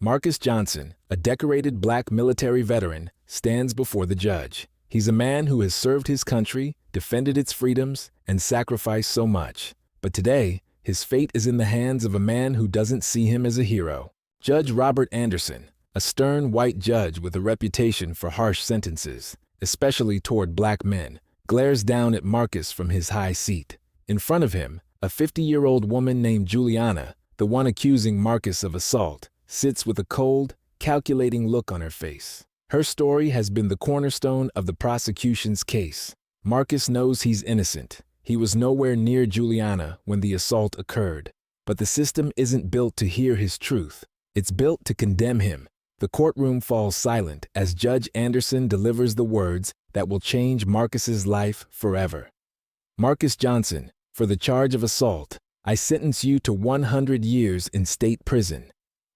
Marcus Johnson, a decorated black military veteran, stands before the judge. He's a man who has served his country, defended its freedoms, and sacrificed so much. But today, his fate is in the hands of a man who doesn't see him as a hero. Judge Robert Anderson, a stern white judge with a reputation for harsh sentences, especially toward black men, glares down at Marcus from his high seat. In front of him, a 50-year-old woman named Juliana, the one accusing Marcus of assault, sits with a cold, calculating look on her face. Her story has been the cornerstone of the prosecution's case. Marcus knows he's innocent. He was nowhere near Juliana when the assault occurred. But the system isn't built to hear his truth. It's built to condemn him. The courtroom falls silent as Judge Anderson delivers the words that will change Marcus's life forever. Marcus Johnson, for the charge of assault, I sentence you to 100 years in state prison.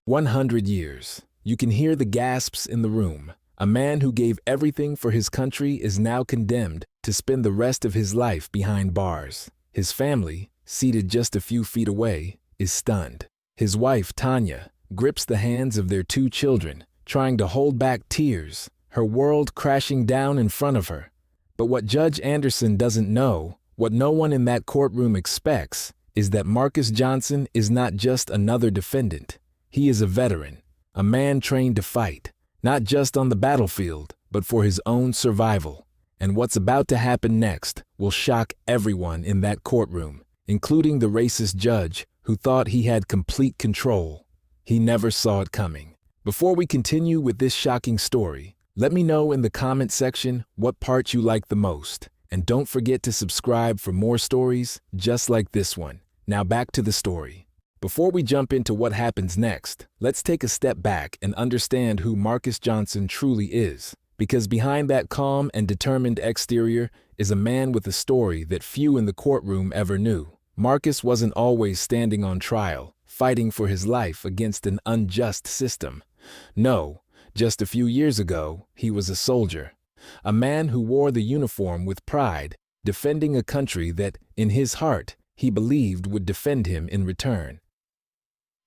100 years. You can hear the gasps in the room. A man who gave everything for his country is now condemned to spend the rest of his life behind bars. His family, seated just a few feet away, is stunned. His wife, Tanya, grips the hands of their 2 children, trying to hold back tears, her world crashing down in front of her. But what Judge Anderson doesn't know, what no one in that courtroom expects, is that Marcus Johnson is not just another defendant. He is a veteran, a man trained to fight, not just on the battlefield, but for his own survival. And what's about to happen next will shock everyone in that courtroom, including the racist judge who thought he had complete control. He never saw it coming. Before we continue with this shocking story, let me know in the comment section what part you like the most. And don't forget to subscribe for more stories just like this one. Now back to the story. Before we jump into what happens next, let's take a step back and understand who Marcus Johnson truly is. Because behind that calm and determined exterior is a man with a story that few in the courtroom ever knew. Marcus wasn't always standing on trial, fighting for his life against an unjust system. No, just a few years ago, he was a soldier. A man who wore the uniform with pride, defending a country that, in his heart, he believed would defend him in return.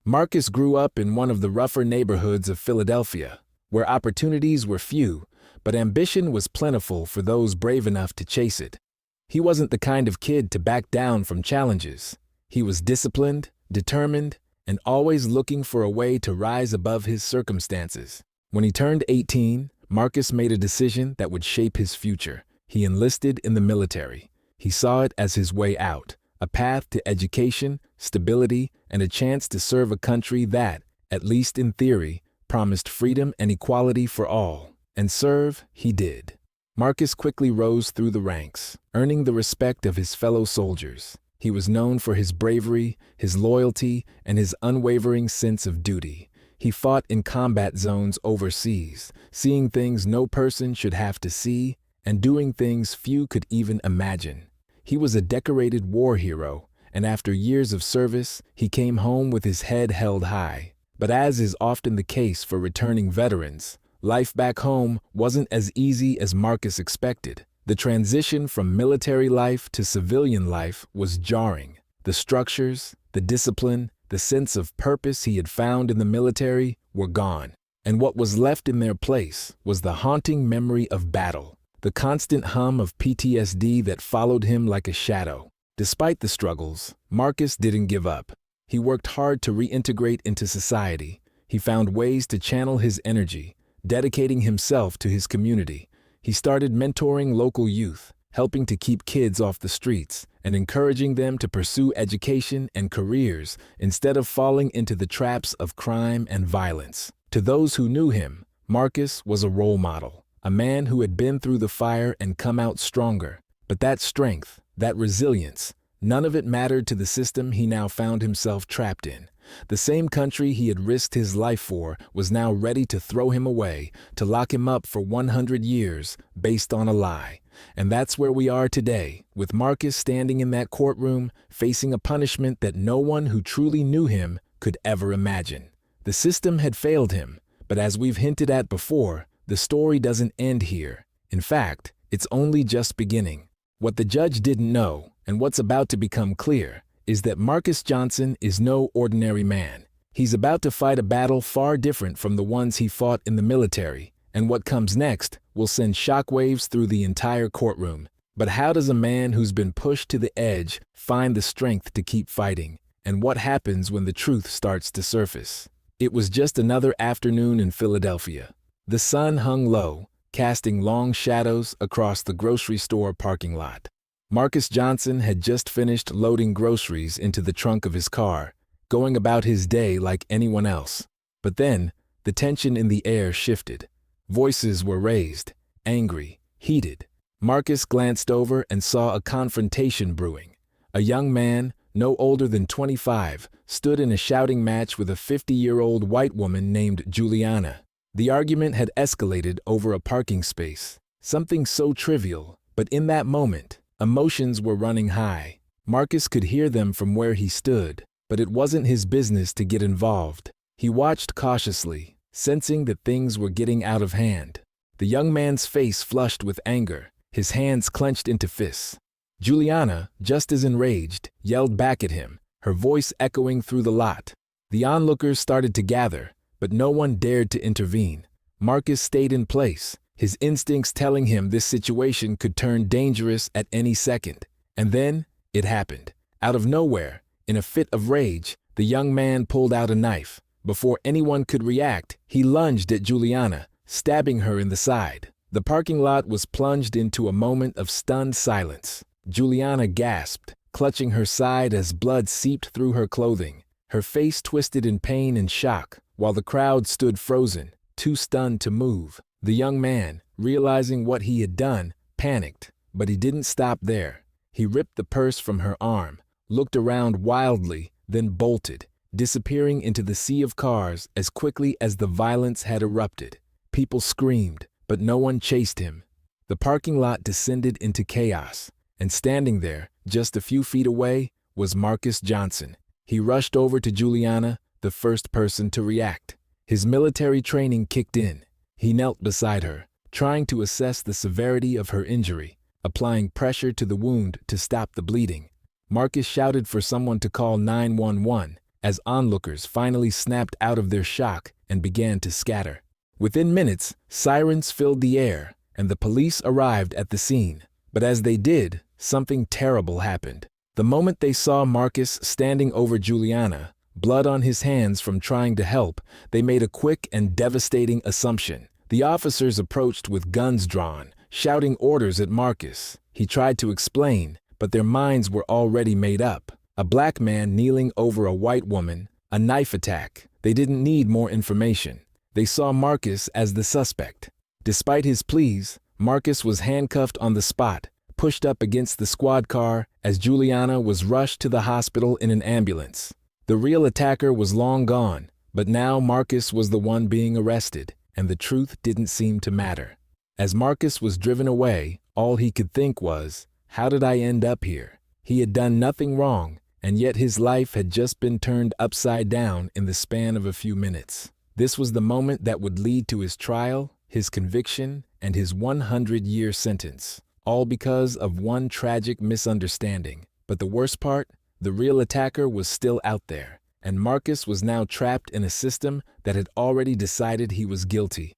Marcus grew up in one of the rougher neighborhoods of Philadelphia, where opportunities were few, but ambition was plentiful for those brave enough to chase it. He wasn't the kind of kid to back down from challenges. He was disciplined, determined, and always looking for a way to rise above his circumstances. When he turned 18, Marcus made a decision that would shape his future. He enlisted in the military. He saw it as his way out, a path to education, stability, and a chance to serve a country that, at least in theory, promised freedom and equality for all. And serve he did. Marcus quickly rose through the ranks, earning the respect of his fellow soldiers. He was known for his bravery, his loyalty, and his unwavering sense of duty. He fought in combat zones overseas, seeing things no person should have to see, and doing things few could even imagine. He was a decorated war hero, and after years of service, he came home with his head held high. But as is often the case for returning veterans, life back home wasn't as easy as Marcus expected. The transition from military life to civilian life was jarring. The structures, the discipline, the sense of purpose he had found in the military were gone. And what was left in their place was the haunting memory of battle, the constant hum of PTSD that followed him like a shadow. Despite the struggles, Marcus didn't give up. He worked hard to reintegrate into society. He found ways to channel his energy, dedicating himself to his community. He started mentoring local youth, helping to keep kids off the streets, and encouraging them to pursue education and careers instead of falling into the traps of crime and violence. To those who knew him, Marcus was a role model, a man who had been through the fire and come out stronger. But that strength, that resilience, none of it mattered to the system he now found himself trapped in. The same country he had risked his life for was now ready to throw him away, to lock him up for 100 years based on a lie. And that's where we are today, with Marcus standing in that courtroom, facing a punishment that no one who truly knew him could ever imagine. The system had failed him, but as we've hinted at before, the story doesn't end here. In fact, it's only just beginning. What the judge didn't know, and what's about to become clear, is that Marcus Johnson is no ordinary man. He's about to fight a battle far different from the ones he fought in the military, and what comes next will send shockwaves through the entire courtroom. But how does a man who's been pushed to the edge find the strength to keep fighting? And what happens when the truth starts to surface? It was just another afternoon in Philadelphia. The sun hung low, casting long shadows across the grocery store parking lot. Marcus Johnson had just finished loading groceries into the trunk of his car, going about his day like anyone else. But then, the tension in the air shifted. Voices were raised, angry, heated. Marcus glanced over and saw a confrontation brewing. A young man, no older than 25, stood in a shouting match with a 50-year-old white woman named Juliana. The argument had escalated over a parking space, something so trivial, but in that moment, emotions were running high. Marcus could hear them from where he stood, but it wasn't his business to get involved. He watched cautiously, sensing that things were getting out of hand. The young man's face flushed with anger, his hands clenched into fists. Juliana, just as enraged, yelled back at him, her voice echoing through the lot. The onlookers started to gather, but no one dared to intervene. Marcus stayed in place, his instincts telling him this situation could turn dangerous at any second. And then, it happened. Out of nowhere, in a fit of rage, the young man pulled out a knife. Before anyone could react, he lunged at Juliana, stabbing her in the side. The parking lot was plunged into a moment of stunned silence. Juliana gasped, clutching her side as blood seeped through her clothing. Her face twisted in pain and shock, while the crowd stood frozen, too stunned to move. The young man, realizing what he had done, panicked, but he didn't stop there. He ripped the purse from her arm, looked around wildly, then bolted, disappearing into the sea of cars as quickly as the violence had erupted. People screamed, but no one chased him. The parking lot descended into chaos, and standing there, just a few feet away, was Marcus Johnson. He rushed over to Juliana, the first person to react. His military training kicked in. He knelt beside her, trying to assess the severity of her injury, applying pressure to the wound to stop the bleeding. Marcus shouted for someone to call 911 as onlookers finally snapped out of their shock and began to scatter. Within minutes, sirens filled the air, and the police arrived at the scene. But as they did, something terrible happened. The moment they saw Marcus standing over Juliana, blood on his hands from trying to help, they made a quick and devastating assumption. The officers approached with guns drawn, shouting orders at Marcus. He tried to explain, but their minds were already made up. A black man kneeling over a white woman, a knife attack. They didn't need more information. They saw Marcus as the suspect. Despite his pleas, Marcus was handcuffed on the spot, pushed up against the squad car as Juliana was rushed to the hospital in an ambulance. The real attacker was long gone, but now Marcus was the one being arrested, and the truth didn't seem to matter. As Marcus was driven away, all he could think was, how did I end up here? He had done nothing wrong, and yet his life had just been turned upside down in the span of a few minutes. This was the moment that would lead to his trial, his conviction, and his 100-year sentence, all because of one tragic misunderstanding. But the worst part? The real attacker was still out there, and Marcus was now trapped in a system that had already decided he was guilty.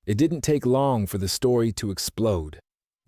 It didn't take long for the story to explode.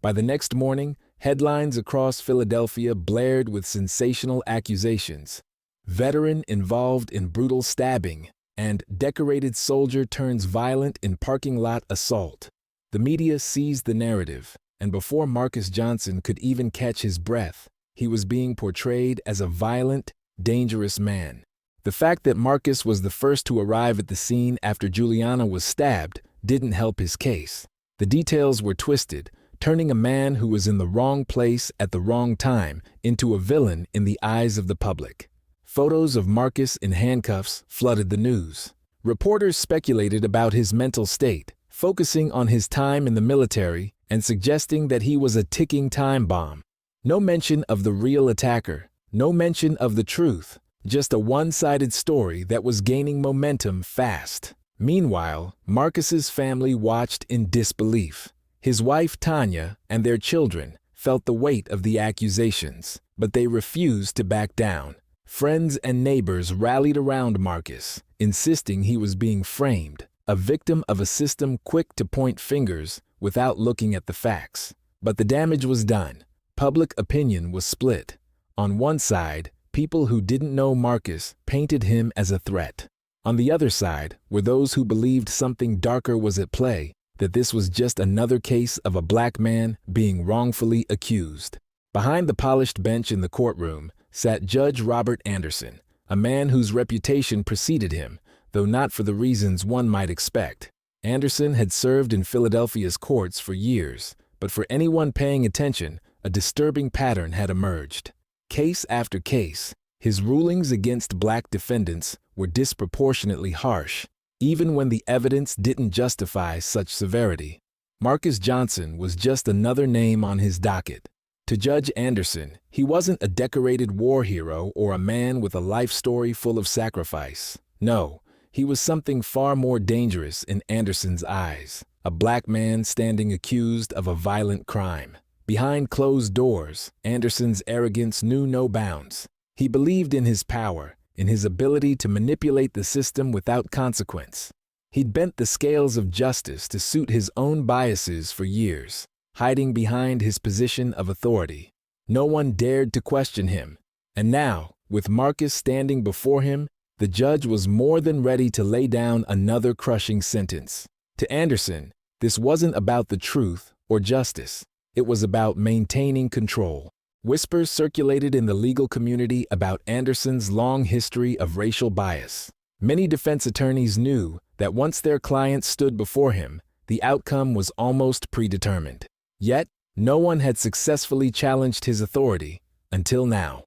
By the next morning, headlines across Philadelphia blared with sensational accusations. Veteran involved in brutal stabbing, and decorated soldier turns violent in parking lot assault. The media seized the narrative, and before Marcus Johnson could even catch his breath, he was being portrayed as a violent, dangerous man. The fact that Marcus was the first to arrive at the scene after Juliana was stabbed didn't help his case. The details were twisted, turning a man who was in the wrong place at the wrong time into a villain in the eyes of the public. Photos of Marcus in handcuffs flooded the news. Reporters speculated about his mental state, focusing on his time in the military and suggesting that he was a ticking time bomb. No mention of the real attacker, no mention of the truth, just a one-sided story that was gaining momentum fast. Meanwhile, Marcus's family watched in disbelief. His wife Tanya and their children felt the weight of the accusations, but they refused to back down. Friends and neighbors rallied around Marcus, insisting he was being framed, a victim of a system quick to point fingers without looking at the facts. But the damage was done. Public opinion was split. On one side, people who didn't know Marcus painted him as a threat. On the other side were those who believed something darker was at play, that this was just another case of a black man being wrongfully accused. Behind the polished bench in the courtroom sat Judge Robert Anderson, a man whose reputation preceded him, though not for the reasons one might expect. Anderson had served in Philadelphia's courts for years, but for anyone paying attention, a disturbing pattern had emerged. Case after case, his rulings against black defendants were disproportionately harsh, even when the evidence didn't justify such severity. Marcus Johnson was just another name on his docket. To Judge Anderson, he wasn't a decorated war hero or a man with a life story full of sacrifice. No, he was something far more dangerous in Anderson's eyes, a black man standing accused of a violent crime. Behind closed doors, Anderson's arrogance knew no bounds. He believed in his power, in his ability to manipulate the system without consequence. He'd bent the scales of justice to suit his own biases for years, hiding behind his position of authority. No one dared to question him. And now, with Marcus standing before him, the judge was more than ready to lay down another crushing sentence. To Anderson, this wasn't about the truth or justice. It was about maintaining control. Whispers circulated in the legal community about Anderson's long history of racial bias. Many defense attorneys knew that once their client stood before him, the outcome was almost predetermined. Yet, no one had successfully challenged his authority until now.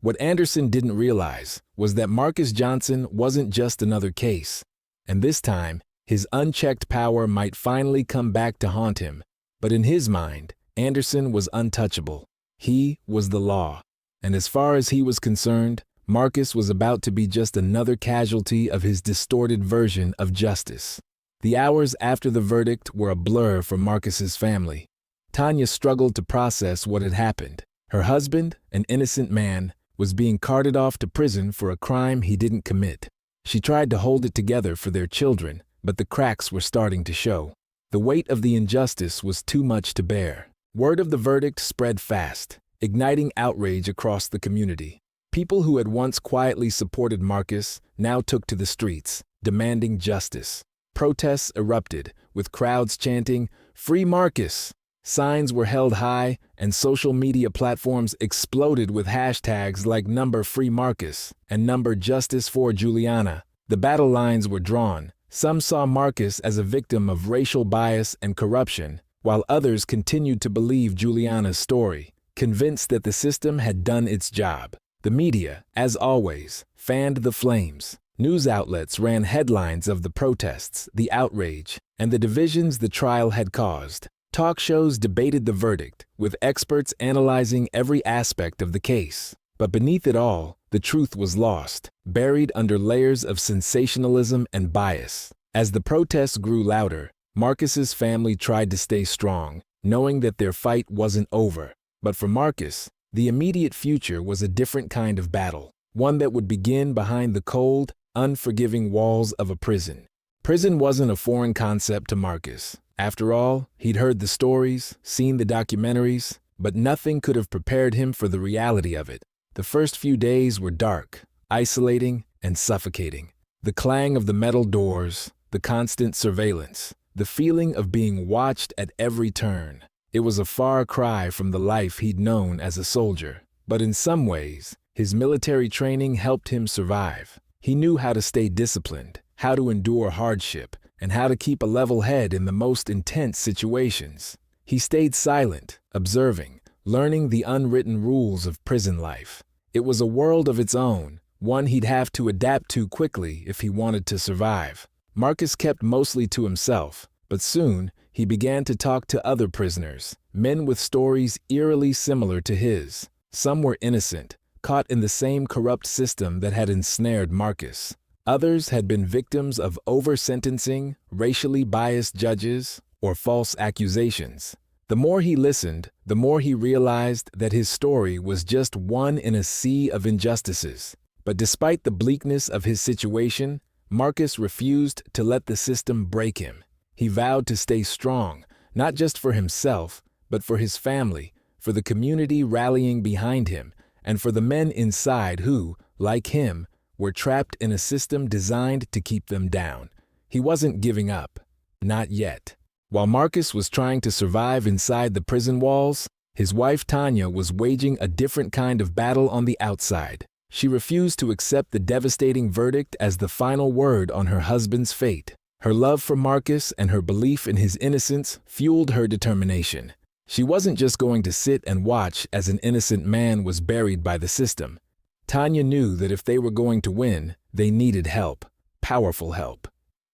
What Anderson didn't realize was that Marcus Johnson wasn't just another case, and this time, his unchecked power might finally come back to haunt him. But in his mind, Anderson was untouchable. He was the law, and as far as he was concerned, Marcus was about to be just another casualty of his distorted version of justice. The hours after the verdict were a blur for Marcus's family. Tanya struggled to process what had happened. Her husband, an innocent man, was being carted off to prison for a crime he didn't commit. She tried to hold it together for their children, but the cracks were starting to show. The weight of the injustice was too much to bear. Word of the verdict spread fast, igniting outrage across the community. People who had once quietly supported Marcus now took to the streets, demanding justice. Protests erupted, with crowds chanting, "Free Marcus!" Signs were held high, and social media platforms exploded with hashtags like #FreeMarcus and #JusticeForJuliana. The battle lines were drawn. Some saw Marcus as a victim of racial bias and corruption, while others continued to believe Juliana's story, convinced that the system had done its job. The media, as always, fanned the flames. News outlets ran headlines of the protests, the outrage, and the divisions the trial had caused. Talk shows debated the verdict, with experts analyzing every aspect of the case. But beneath it all, the truth was lost, buried under layers of sensationalism and bias. As the protests grew louder, Marcus's family tried to stay strong, knowing that their fight wasn't over. But for Marcus, the immediate future was a different kind of battle, one that would begin behind the cold, unforgiving walls of a prison. Prison wasn't a foreign concept to Marcus. After all, he'd heard the stories, seen the documentaries, but nothing could have prepared him for the reality of it. The first few days were dark, isolating, and suffocating. The clang of the metal doors, the constant surveillance, the feeling of being watched at every turn. It was a far cry from the life he'd known as a soldier. But in some ways, his military training helped him survive. He knew how to stay disciplined, how to endure hardship, and how to keep a level head in the most intense situations. He stayed silent, observing, learning the unwritten rules of prison life. It was a world of its own, one he'd have to adapt to quickly if he wanted to survive. Marcus kept mostly to himself, but soon he began to talk to other prisoners, men with stories eerily similar to his. Some were innocent, caught in the same corrupt system that had ensnared Marcus. Others had been victims of over-sentencing, racially biased judges, or false accusations. The more he listened, the more he realized that his story was just one in a sea of injustices. But despite the bleakness of his situation, Marcus refused to let the system break him. He vowed to stay strong, not just for himself, but for his family, for the community rallying behind him, and for the men inside who, like him, were trapped in a system designed to keep them down. He wasn't giving up. Not yet. While Marcus was trying to survive inside the prison walls, his wife Tanya was waging a different kind of battle on the outside. She refused to accept the devastating verdict as the final word on her husband's fate. Her love for Marcus and her belief in his innocence fueled her determination. She wasn't just going to sit and watch as an innocent man was buried by the system. Tanya knew that if they were going to win, they needed help, powerful help.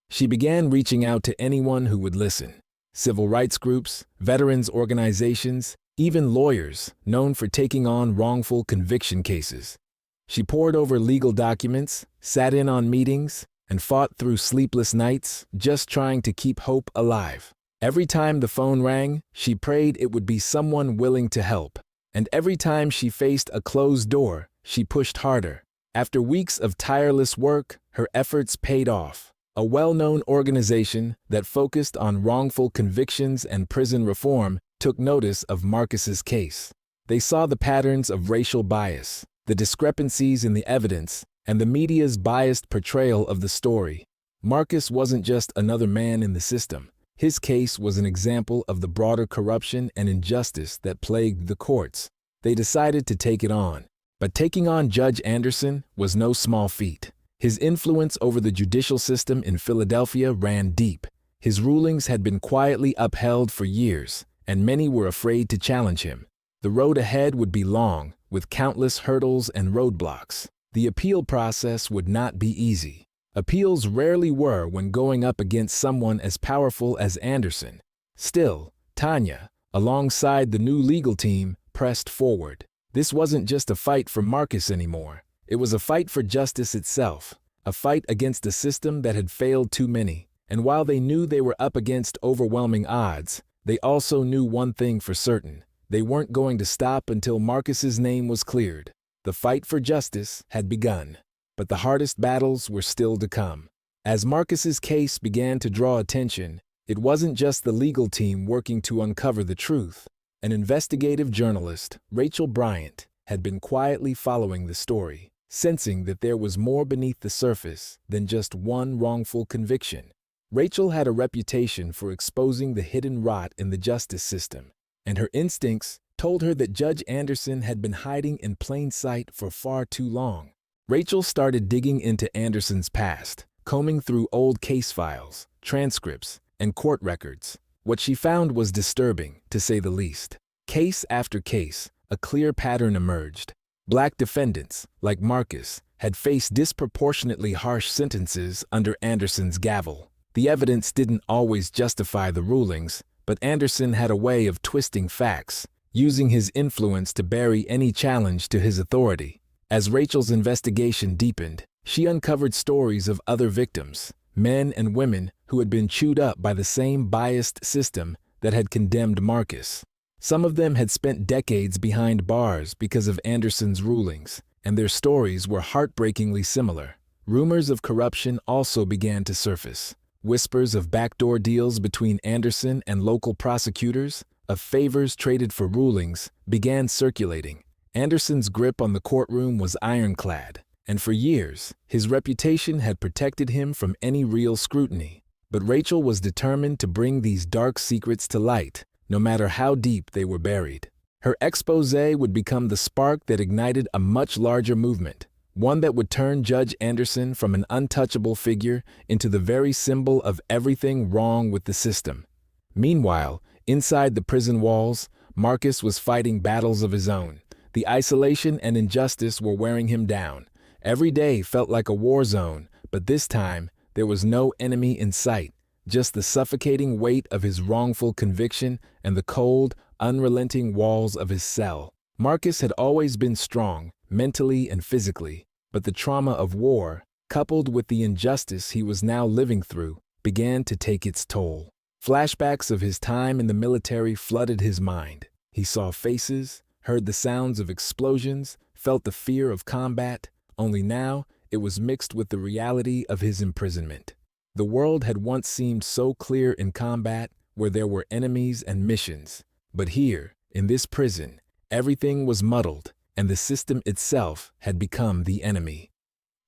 She began reaching out to anyone who would listen. Civil rights groups, veterans organizations, even lawyers known for taking on wrongful conviction cases. She pored over legal documents, sat in on meetings, and fought through sleepless nights just trying to keep hope alive. Every time the phone rang, she prayed it would be someone willing to help. And every time she faced a closed door, she pushed harder. After weeks of tireless work, her efforts paid off. A well-known organization that focused on wrongful convictions and prison reform took notice of Marcus's case. They saw the patterns of racial bias, the discrepancies in the evidence, and the media's biased portrayal of the story. Marcus wasn't just another man in the system. His case was an example of the broader corruption and injustice that plagued the courts. They decided to take it on. But taking on Judge Anderson was no small feat. His influence over the judicial system in Philadelphia ran deep. His rulings had been quietly upheld for years, and many were afraid to challenge him. The road ahead would be long, with countless hurdles and roadblocks. The appeal process would not be easy. Appeals rarely were when going up against someone as powerful as Anderson. Still, Tanya, alongside the new legal team, pressed forward. This wasn't just a fight for Marcus anymore. It was a fight for justice itself, a fight against a system that had failed too many. And while they knew they were up against overwhelming odds, they also knew one thing for certain. They weren't going to stop until Marcus's name was cleared. The fight for justice had begun. But the hardest battles were still to come. As Marcus's case began to draw attention, it wasn't just the legal team working to uncover the truth. An investigative journalist, Rachel Bryant, had been quietly following the story, sensing that there was more beneath the surface than just one wrongful conviction. Rachel had a reputation for exposing the hidden rot in the justice system, and her instincts told her that Judge Anderson had been hiding in plain sight for far too long. Rachel started digging into Anderson's past, combing through old case files, transcripts, and court records. What she found was disturbing, to say the least. Case after case, a clear pattern emerged. Black defendants, like Marcus, had faced disproportionately harsh sentences under Anderson's gavel. The evidence didn't always justify the rulings, but Anderson had a way of twisting facts, using his influence to bury any challenge to his authority. As Rachel's investigation deepened, she uncovered stories of other victims, men and women who had been chewed up by the same biased system that had condemned Marcus. Some of them had spent decades behind bars because of Anderson's rulings, and their stories were heartbreakingly similar. Rumors of corruption also began to surface. Whispers of backdoor deals between Anderson and local prosecutors, of favors traded for rulings, began circulating. Anderson's grip on the courtroom was ironclad, and for years, his reputation had protected him from any real scrutiny. But Rachel was determined to bring these dark secrets to light, no matter how deep they were buried. Her exposé would become the spark that ignited a much larger movement, one that would turn Judge Anderson from an untouchable figure into the very symbol of everything wrong with the system. Meanwhile, inside the prison walls, Marcus was fighting battles of his own. The isolation and injustice were wearing him down. Every day felt like a war zone, but this time, there was no enemy in sight, just the suffocating weight of his wrongful conviction and the cold, unrelenting walls of his cell. Marcus had always been strong, mentally and physically, but the trauma of war, coupled with the injustice he was now living through, began to take its toll. Flashbacks of his time in the military flooded his mind. He saw faces, heard the sounds of explosions, felt the fear of combat, only now it was mixed with the reality of his imprisonment. The world had once seemed so clear in combat, where there were enemies and missions. But here, in this prison, everything was muddled, and the system itself had become the enemy.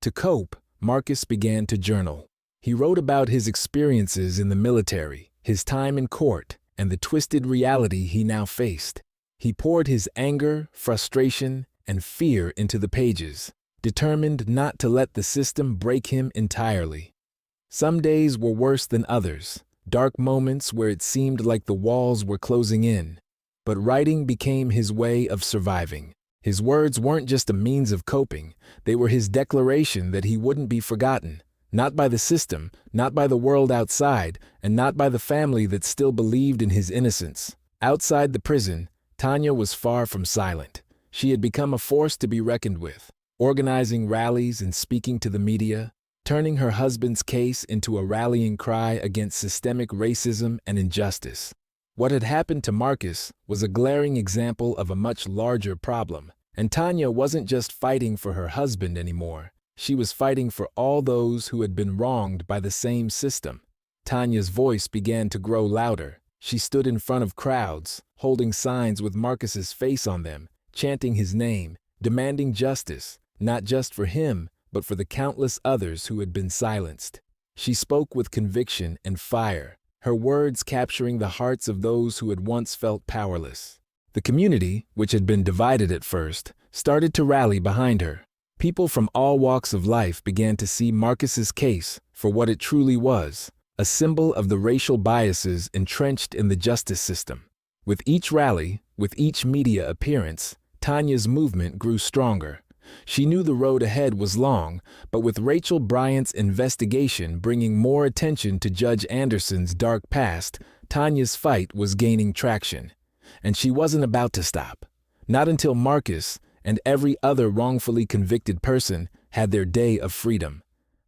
To cope, Marcus began to journal. He wrote about his experiences in the military, his time in court, and the twisted reality he now faced. He poured his anger, frustration, and fear into the pages, determined not to let the system break him entirely. Some days were worse than others, dark moments where it seemed like the walls were closing in. But writing became his way of surviving. His words weren't just a means of coping, they were his declaration that he wouldn't be forgotten. Not by the system, not by the world outside, and not by the family that still believed in his innocence. Outside the prison, Tanya was far from silent. She had become a force to be reckoned with, organizing rallies and speaking to the media, turning her husband's case into a rallying cry against systemic racism and injustice. What had happened to Marcus was a glaring example of a much larger problem, and Tanya wasn't just fighting for her husband anymore. She was fighting for all those who had been wronged by the same system. Tanya's voice began to grow louder. She stood in front of crowds, holding signs with Marcus's face on them, chanting his name, demanding justice, not just for him, but for the countless others who had been silenced. She spoke with conviction and fire, her words capturing the hearts of those who had once felt powerless. The community, which had been divided at first, started to rally behind her. People from all walks of life began to see Marcus's case for what it truly was, a symbol of the racial biases entrenched in the justice system. With each rally, with each media appearance, Tanya's movement grew stronger. She knew the road ahead was long, but with Rachel Bryant's investigation bringing more attention to Judge Anderson's dark past, Tanya's fight was gaining traction. And she wasn't about to stop. Not until Marcus and every other wrongfully convicted person had their day of freedom.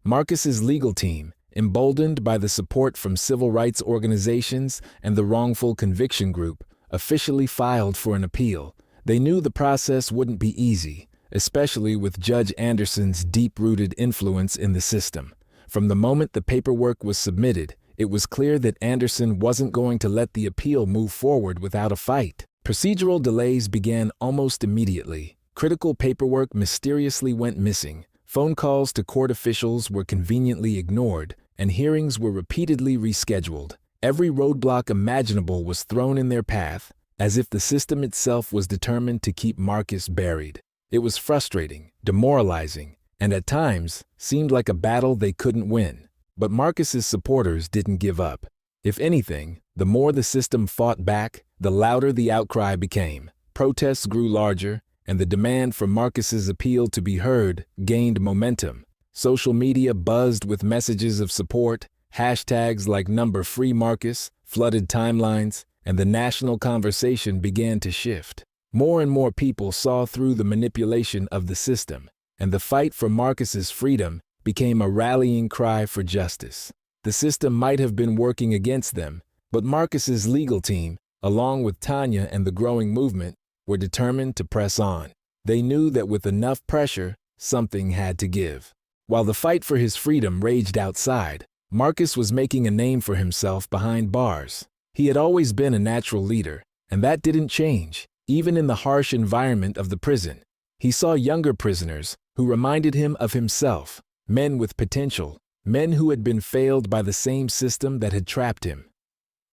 Marcus's legal team, emboldened by the support from civil rights organizations and the wrongful conviction group, officially filed for an appeal. They knew the process wouldn't be easy, especially with Judge Anderson's deep-rooted influence in the system. From the moment the paperwork was submitted, it was clear that Anderson wasn't going to let the appeal move forward without a fight. Procedural delays began almost immediately. Critical paperwork mysteriously went missing, phone calls to court officials were conveniently ignored, and hearings were repeatedly rescheduled. Every roadblock imaginable was thrown in their path, as if the system itself was determined to keep Marcus buried. It was frustrating, demoralizing, and at times seemed like a battle they couldn't win. But Marcus's supporters didn't give up. If anything, the more the system fought back, the louder the outcry became. Protests grew larger, and the demand for Marcus's appeal to be heard gained momentum. Social media buzzed with messages of support, hashtags like #FreeMarcus flooded timelines, and the national conversation began to shift. More and more people saw through the manipulation of the system, and the fight for Marcus's freedom became a rallying cry for justice. The system might have been working against them, but Marcus's legal team, along with Tanya and the growing movement, were determined to press on. They knew that with enough pressure, something had to give. While the fight for his freedom raged outside, Marcus was making a name for himself behind bars. He had always been a natural leader, and that didn't change, even in the harsh environment of the prison. He saw younger prisoners who reminded him of himself, men with potential, men who had been failed by the same system that had trapped him.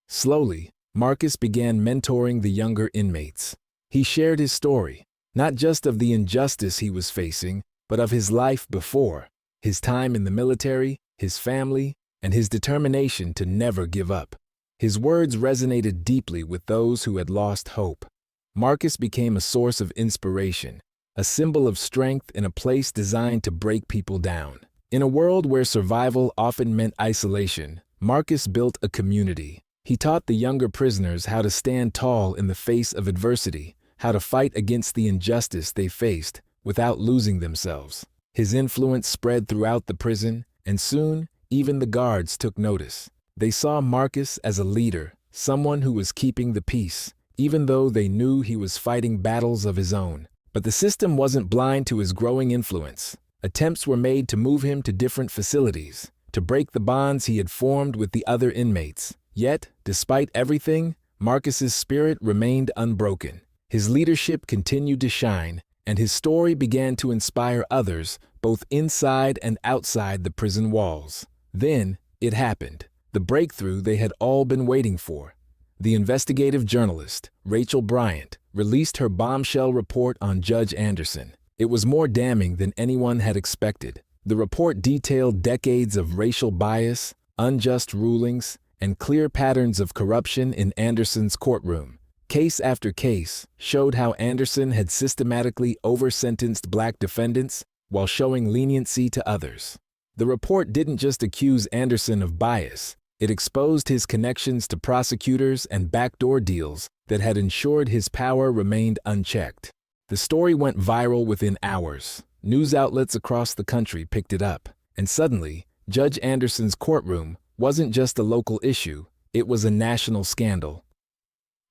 Slowly, Marcus began mentoring the younger inmates. He shared his story, not just of the injustice he was facing, but of his life before, his time in the military, his family, and his determination to never give up. His words resonated deeply with those who had lost hope. Marcus became a source of inspiration, a symbol of strength in a place designed to break people down. In a world where survival often meant isolation, Marcus built a community. He taught the younger prisoners how to stand tall in the face of adversity, how to fight against the injustice they faced without losing themselves. His influence spread throughout the prison, and soon, even the guards took notice. They saw Marcus as a leader, someone who was keeping the peace, even though they knew he was fighting battles of his own. But the system wasn't blind to his growing influence. Attempts were made to move him to different facilities, to break the bonds he had formed with the other inmates. Yet, despite everything, Marcus's spirit remained unbroken. His leadership continued to shine, and his story began to inspire others, both inside and outside the prison walls. Then, it happened. The breakthrough they had all been waiting for. The investigative journalist, Rachel Bryant, released her bombshell report on Judge Anderson. It was more damning than anyone had expected. The report detailed decades of racial bias, unjust rulings, and clear patterns of corruption in Anderson's courtroom. Case after case showed how Anderson had systematically over-sentenced black defendants while showing leniency to others. The report didn't just accuse Anderson of bias, it exposed his connections to prosecutors and backdoor deals that had ensured his power remained unchecked. The story went viral within hours. News outlets across the country picked it up, and suddenly, Judge Anderson's courtroom wasn't just a local issue, it was a national scandal.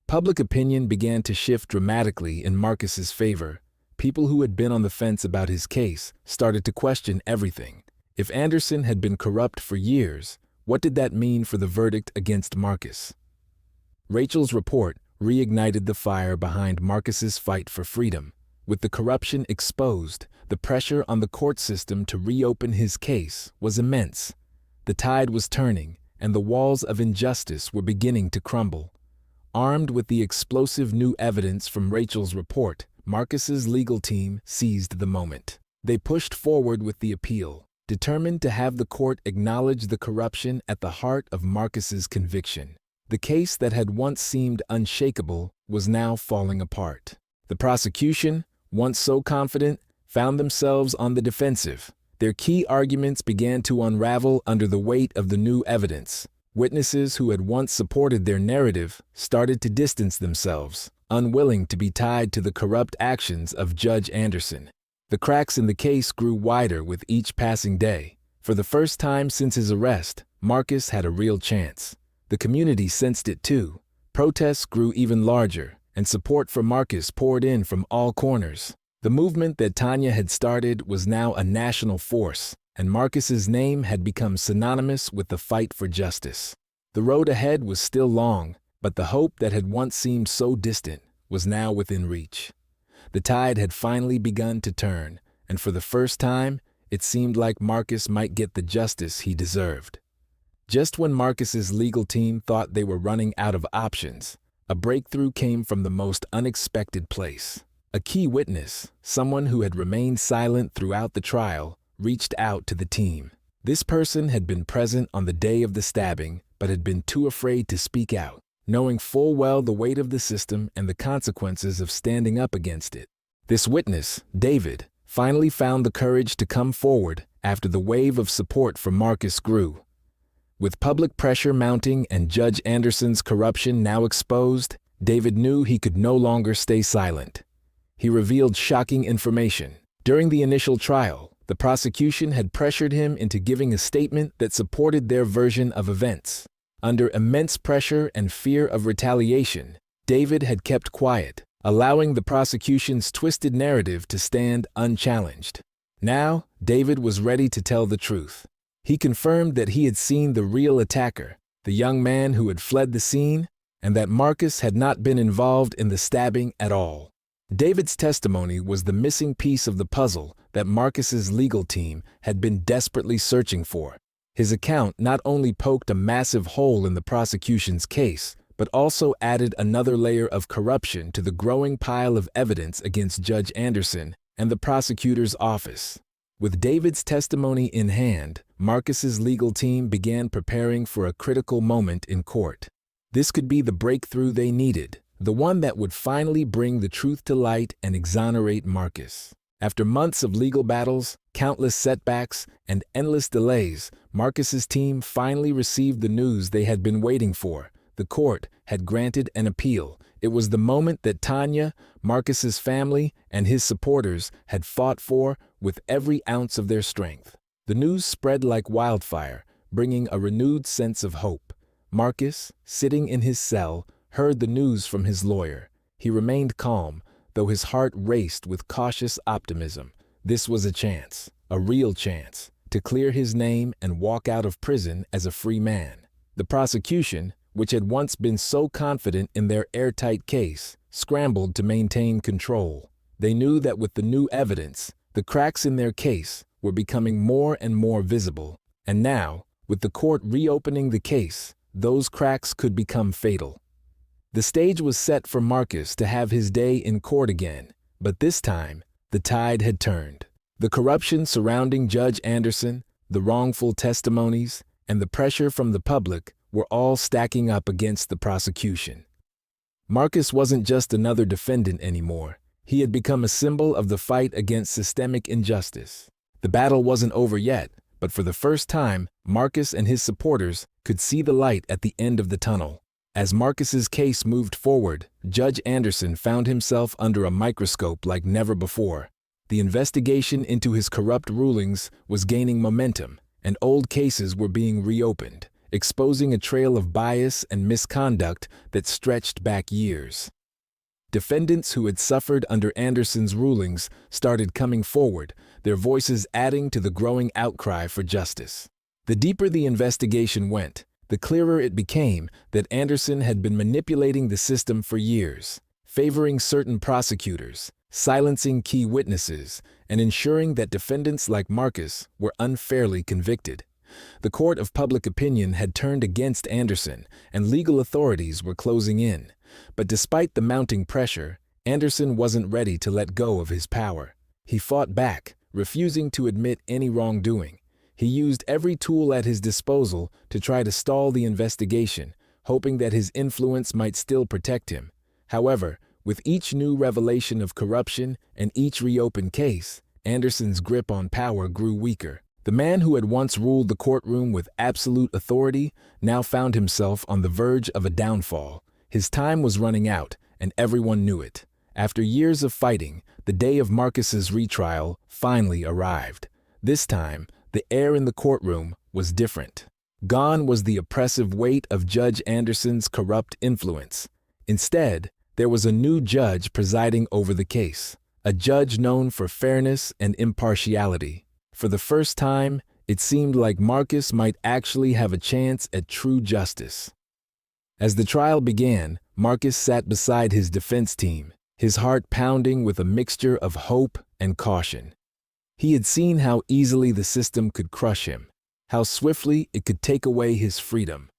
Public opinion began to shift dramatically in Marcus's favor. People who had been on the fence about his case started to question everything. If Anderson had been corrupt for years, what did that mean for the verdict against Marcus? Rachel's report reignited the fire behind Marcus's fight for freedom. With the corruption exposed, the pressure on the court system to reopen his case was immense. The tide was turning, and the walls of injustice were beginning to crumble. Armed with the explosive new evidence from Rachel's report, Marcus's legal team seized the moment. They pushed forward with the appeal, determined to have the court acknowledge the corruption at the heart of Marcus's conviction. The case that had once seemed unshakable was now falling apart. The prosecution, once so confident, found themselves on the defensive. Their key arguments began to unravel under the weight of the new evidence. Witnesses who had once supported their narrative started to distance themselves, unwilling to be tied to the corrupt actions of Judge Anderson. The cracks in the case grew wider with each passing day. For the first time since his arrest, Marcus had a real chance. The community sensed it too. Protests grew even larger, and support for Marcus poured in from all corners. The movement that Tanya had started was now a national force, and Marcus's name had become synonymous with the fight for justice. The road ahead was still long, but the hope that had once seemed so distant was now within reach. The tide had finally begun to turn, and for the first time, it seemed like Marcus might get the justice he deserved. Just when Marcus's legal team thought they were running out of options, a breakthrough came from the most unexpected place. A key witness, someone who had remained silent throughout the trial, reached out to the team. This person had been present on the day of the stabbing, but had been too afraid to speak out, knowing full well the weight of the system and the consequences of standing up against it. This witness, David, finally found the courage to come forward after the wave of support for Marcus grew. With public pressure mounting and Judge Anderson's corruption now exposed, David knew he could no longer stay silent. He revealed shocking information. During the initial trial, the prosecution had pressured him into giving a statement that supported their version of events. Under immense pressure and fear of retaliation, David had kept quiet, allowing the prosecution's twisted narrative to stand unchallenged. Now, David was ready to tell the truth. He confirmed that he had seen the real attacker, the young man who had fled the scene, and that Marcus had not been involved in the stabbing at all. David's testimony was the missing piece of the puzzle that Marcus's legal team had been desperately searching for. His account not only poked a massive hole in the prosecution's case, but also added another layer of corruption to the growing pile of evidence against Judge Anderson and the prosecutor's office. With David's testimony in hand, Marcus's legal team began preparing for a critical moment in court. This could be the breakthrough they needed, the one that would finally bring the truth to light and exonerate Marcus. After months of legal battles, countless setbacks, and endless delays, Marcus's team finally received the news they had been waiting for. The court had granted an appeal. It was the moment that Tanya, Marcus's family, and his supporters had fought for with every ounce of their strength. The news spread like wildfire, bringing a renewed sense of hope. Marcus, sitting in his cell, heard the news from his lawyer. He remained calm, though his heart raced with cautious optimism. This was a chance, a real chance, to clear his name and walk out of prison as a free man. The prosecution, which had once been so confident in their airtight case, scrambled to maintain control. They knew that with the new evidence, the cracks in their case were becoming more and more visible. And now, with the court reopening the case, those cracks could become fatal. The stage was set for Marcus to have his day in court again, but this time, the tide had turned. The corruption surrounding Judge Anderson, the wrongful testimonies, and the pressure from the public were all stacking up against the prosecution. Marcus wasn't just another defendant anymore. He had become a symbol of the fight against systemic injustice. The battle wasn't over yet, but for the first time, Marcus and his supporters could see the light at the end of the tunnel. As Marcus's case moved forward, Judge Anderson found himself under a microscope like never before. The investigation into his corrupt rulings was gaining momentum, and old cases were being reopened, exposing a trail of bias and misconduct that stretched back years. Defendants who had suffered under Anderson's rulings started coming forward, their voices adding to the growing outcry for justice. The deeper the investigation went, the clearer it became that Anderson had been manipulating the system for years, favoring certain prosecutors, silencing key witnesses, and ensuring that defendants like Marcus were unfairly convicted. The court of public opinion had turned against Anderson, and legal authorities were closing in. But despite the mounting pressure, Anderson wasn't ready to let go of his power. He fought back, refusing to admit any wrongdoing. He used every tool at his disposal to try to stall the investigation, hoping that his influence might still protect him. However, with each new revelation of corruption and each reopened case, Anderson's grip on power grew weaker. The man who had once ruled the courtroom with absolute authority now found himself on the verge of a downfall. His time was running out, and everyone knew it. After years of fighting, the day of Marcus's retrial finally arrived. This time, the air in the courtroom was different. Gone was the oppressive weight of Judge Anderson's corrupt influence. Instead, there was a new judge presiding over the case, a judge known for fairness and impartiality. For the first time, it seemed like Marcus might actually have a chance at true justice. As the trial began, Marcus sat beside his defense team, his heart pounding with a mixture of hope and caution. He had seen how easily the system could crush him, how swiftly it could take away his freedom.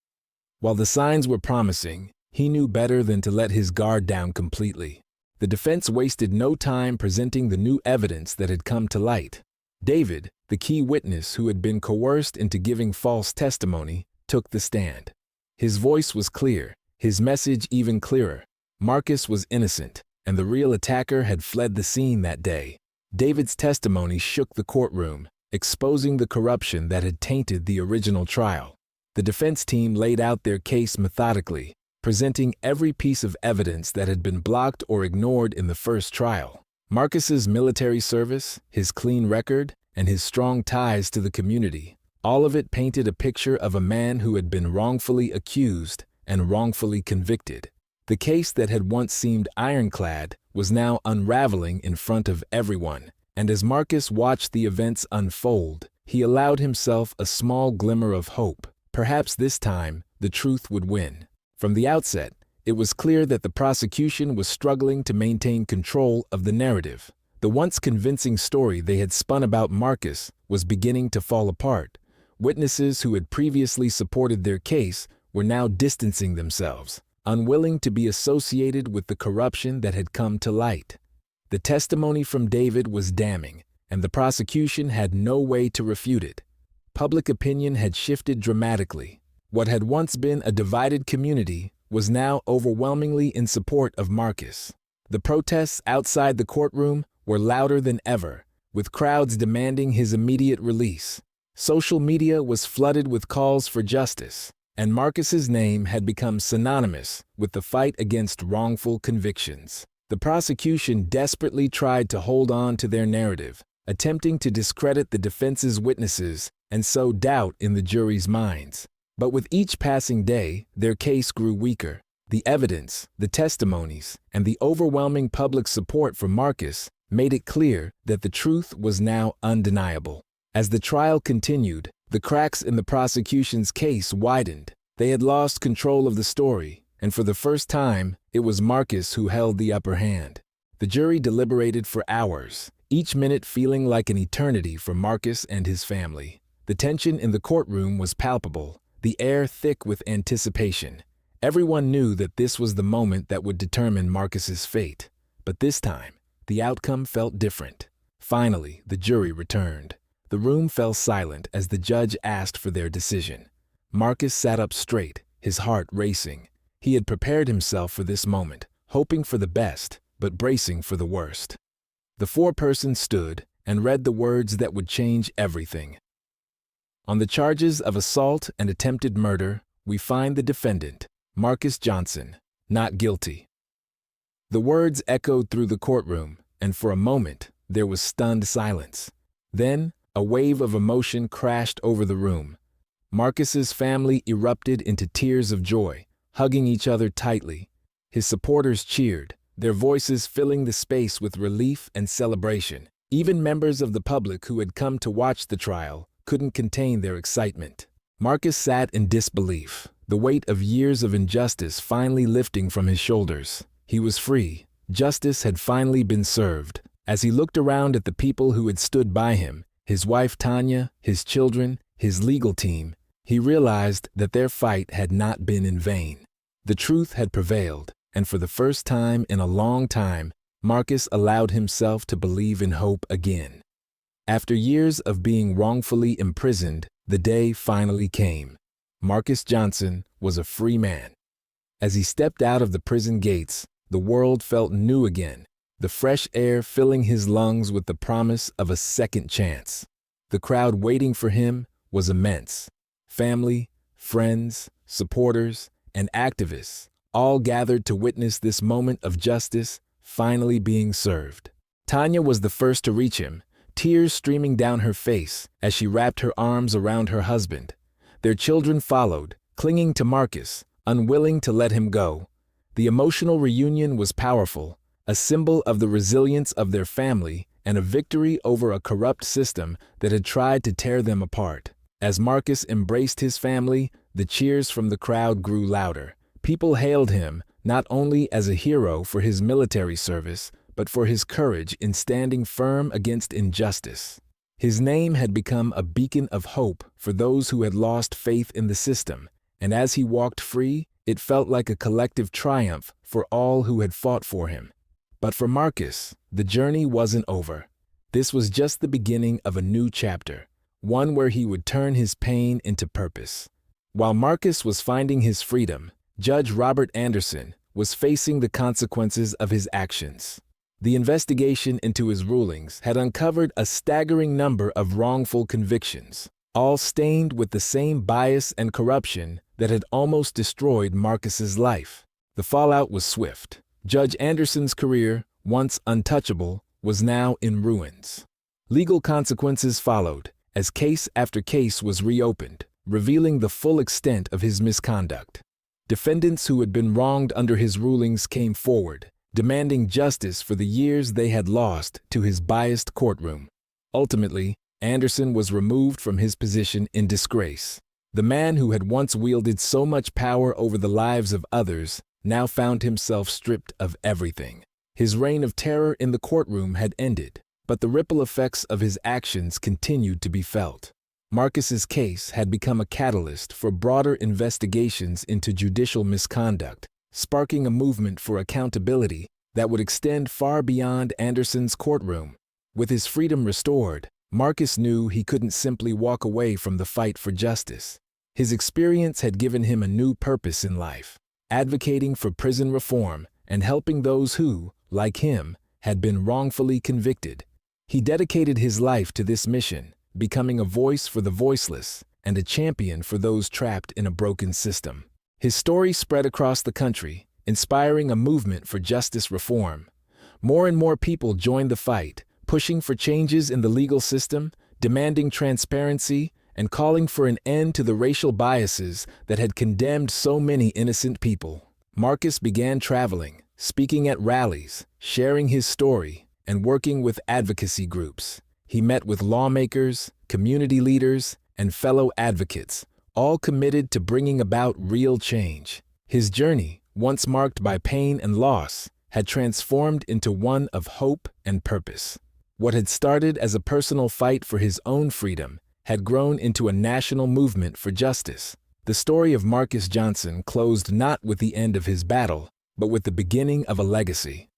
While the signs were promising, he knew better than to let his guard down completely. The defense wasted no time presenting the new evidence that had come to light. David, the key witness who had been coerced into giving false testimony, took the stand. His voice was clear, his message even clearer. Marcus was innocent, and the real attacker had fled the scene that day. David's testimony shook the courtroom, exposing the corruption that had tainted the original trial. The defense team laid out their case methodically, presenting every piece of evidence that had been blocked or ignored in the first trial. Marcus's military service, his clean record, and his strong ties to the community, all of it painted a picture of a man who had been wrongfully accused and wrongfully convicted. The case that had once seemed ironclad was now unraveling in front of everyone, and as Marcus watched the events unfold, he allowed himself a small glimmer of hope. Perhaps this time, the truth would win. From the outset, it was clear that the prosecution was struggling to maintain control of the narrative. The once convincing story they had spun about Marcus was beginning to fall apart. Witnesses who had previously supported their case were now distancing themselves, unwilling to be associated with the corruption that had come to light. The testimony from David was damning, and the prosecution had no way to refute it. Public opinion had shifted dramatically. What had once been a divided community was now overwhelmingly in support of Marcus. The protests outside the courtroom were louder than ever, with crowds demanding his immediate release. Social media was flooded with calls for justice, and Marcus's name had become synonymous with the fight against wrongful convictions. The prosecution desperately tried to hold on to their narrative, attempting to discredit the defense's witnesses and sow doubt in the jury's minds. But with each passing day, their case grew weaker. The evidence, the testimonies, and the overwhelming public support for Marcus made it clear that the truth was now undeniable. As the trial continued, the cracks in the prosecution's case widened. They had lost control of the story, and for the first time, it was Marcus who held the upper hand. The jury deliberated for hours, each minute feeling like an eternity for Marcus and his family. The tension in the courtroom was palpable, the air thick with anticipation. Everyone knew that this was the moment that would determine Marcus's fate. But this time, the outcome felt different. Finally, the jury returned. The room fell silent as the judge asked for their decision. Marcus sat up straight, his heart racing. He had prepared himself for this moment, hoping for the best, but bracing for the worst. The foreperson stood and read the words that would change everything. On the charges of assault and attempted murder, we find the defendant, Marcus Johnson, not guilty. The words echoed through the courtroom, and for a moment, there was stunned silence. Then, a wave of emotion crashed over the room. Marcus's family erupted into tears of joy, hugging each other tightly. His supporters cheered, their voices filling the space with relief and celebration. Even members of the public who had come to watch the trial couldn't contain their excitement. Marcus sat in disbelief, the weight of years of injustice finally lifting from his shoulders. He was free. Justice had finally been served. As he looked around at the people who had stood by him, his wife Tanya, his children, his legal team, he realized that their fight had not been in vain. The truth had prevailed, and for the first time in a long time, Marcus allowed himself to believe in hope again. After years of being wrongfully imprisoned, the day finally came. Marcus Johnson was a free man. As he stepped out of the prison gates, the world felt new again, the fresh air filling his lungs with the promise of a second chance. The crowd waiting for him was immense. Family, friends, supporters, and activists all gathered to witness this moment of justice finally being served. Tanya was the first to reach him, tears streaming down her face as she wrapped her arms around her husband. Their children followed, clinging to Marcus, unwilling to let him go. The emotional reunion was powerful, a symbol of the resilience of their family and a victory over a corrupt system that had tried to tear them apart. As Marcus embraced his family, the cheers from the crowd grew louder. People hailed him not only as a hero for his military service, but for his courage in standing firm against injustice. His name had become a beacon of hope for those who had lost faith in the system, and as he walked free, it felt like a collective triumph for all who had fought for him. But for Marcus, the journey wasn't over. This was just the beginning of a new chapter, one where he would turn his pain into purpose. While Marcus was finding his freedom, Judge Robert Anderson was facing the consequences of his actions. The investigation into his rulings had uncovered a staggering number of wrongful convictions, all stained with the same bias and corruption that had almost destroyed Marcus's life. The fallout was swift. Judge Anderson's career, once untouchable, was now in ruins. Legal consequences followed, as case after case was reopened, revealing the full extent of his misconduct. Defendants who had been wronged under his rulings came forward, demanding justice for the years they had lost to his biased courtroom. Ultimately, Anderson was removed from his position in disgrace. The man who had once wielded so much power over the lives of others now found himself stripped of everything. His reign of terror in the courtroom had ended, but the ripple effects of his actions continued to be felt. Marcus's case had become a catalyst for broader investigations into judicial misconduct, sparking a movement for accountability that would extend far beyond Anderson's courtroom. With his freedom restored, Marcus knew he couldn't simply walk away from the fight for justice. His experience had given him a new purpose in life, advocating for prison reform and helping those who, like him, had been wrongfully convicted. He dedicated his life to this mission, becoming a voice for the voiceless and a champion for those trapped in a broken system. His story spread across the country, inspiring a movement for justice reform. More and more people joined the fight, pushing for changes in the legal system, demanding transparency, and calling for an end to the racial biases that had condemned so many innocent people. Marcus began traveling, speaking at rallies, sharing his story, and working with advocacy groups. He met with lawmakers, community leaders, and fellow advocates, all committed to bringing about real change. His journey, once marked by pain and loss, had transformed into one of hope and purpose. What had started as a personal fight for his own freedom had grown into a national movement for justice. The story of Marcus Johnson closed not with the end of his battle, but with the beginning of a legacy.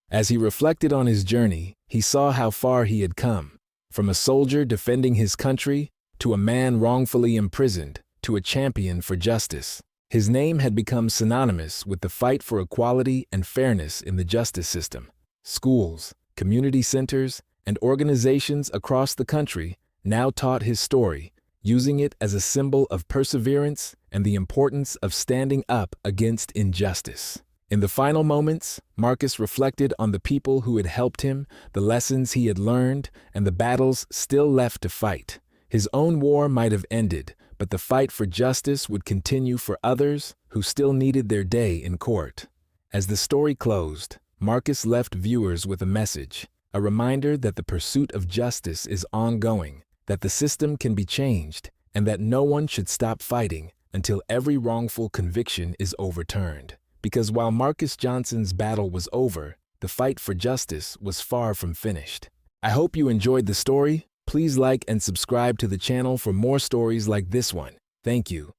As he reflected on his journey, he saw how far he had come, from a soldier defending his country to a man wrongfully imprisoned, to a champion for justice. His name had become synonymous with the fight for equality and fairness in the justice system. Schools, community centers, and organizations across the country now taught his story, using it as a symbol of perseverance and the importance of standing up against injustice. In the final moments, Marcus reflected on the people who had helped him, the lessons he had learned, and the battles still left to fight. His own war might have ended, but the fight for justice would continue for others who still needed their day in court. As the story closed, Marcus left viewers with a message, a reminder that the pursuit of justice is ongoing, that the system can be changed, and that no one should stop fighting until every wrongful conviction is overturned. Because while Marcus Johnson's battle was over, the fight for justice was far from finished. I hope you enjoyed the story. Please like and subscribe to the channel for more stories like this one. Thank you.